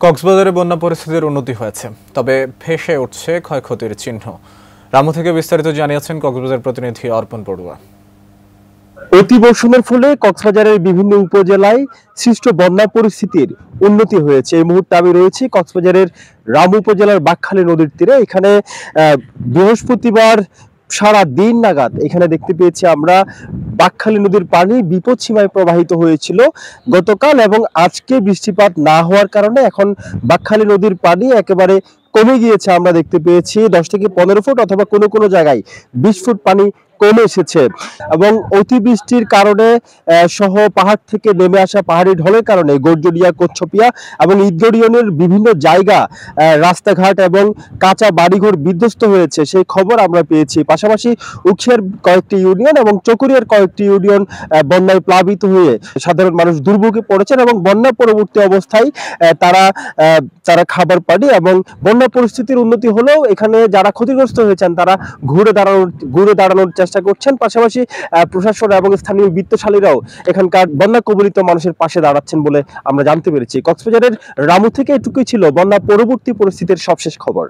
কক্সবাজারে বন্যা পরিস্থিতির উন্নতি হয়েছে, তবে ভেসে উঠছে ক্ষয়ক্ষতির চিহ্ন। রামু থেকে বিস্তারিত জানিয়েছেন কক্সবাজার প্রতিনিধি অর্পণ পড়ুয়া। অতিবর্ষণের ফলে কক্সবাজারের বিভিন্ন উপজেলায় সৃষ্ট বন্যা পরিস্থিতির উন্নতি হয়েছে। এই মুহূর্তে আমি রয়েছি কক্সবাজারের রামু উপজেলার বাকখালী নদীর তীরে। এখানে বৃহস্পতিবার সারা দিন নাগাদ এখানে দেখতে পেয়েছি আমরা বাকখালী নদীর পানি বিপদ সীমায় প্রবাহিত হয়েছিল গতকাল, এবং আজকে বৃষ্টিপাত না হওয়ার কারণে এখন বাকখালী নদীর পানি একেবারে কমে গিয়েছে। আমরা দেখতে পেয়েছি 10 থেকে 15 ফুট অথবা কোনো কোনো জায়গায় 20 ফুট পানি কমে এসেছে, এবং অতিবৃষ্টির কারণে সহ পাহাড় থেকে নেমে আসা পাহাড়ি ঢলের কারণে গর্জরিয়া, কচ্ছপিয়া এবং ঈদগাঁও ইউনিয়নের বিভিন্ন জায়গা, রাস্তাঘাট এবং কাঁচা বাড়িঘর বিধ্বস্ত হয়েছে সেই খবর আমরা পেয়েছি। পাশাপাশি উখিয়ার কয়েকটি ইউনিয়ন এবং চকরিয়ার কয়েকটি ইউনিয়ন বন্যায় প্লাবিত হয়ে সাধারণ মানুষ দুর্ভোগে পড়েছেন, এবং বন্যা পরবর্তী অবস্থায় তারা খাবার পানি এবং বন্যা পরিস্থিতির উন্নতি হলেও এখানে যারা ক্ষতিগ্রস্ত হয়েছেন তারা ঘুরে দাঁড়ানোর চেষ্টা করছেন। পাশাপাশি প্রশাসন এবং স্থানীয় বিত্তশালীরাও এখানকার বন্যা কবলিত মানুষের পাশে দাঁড়াচ্ছেন বলে আমরা জানতে পেরেছি। কক্সবাজারের রামু থেকে এটুকুই ছিল বন্যা পরবর্তী পরিস্থিতির সবশেষ খবর।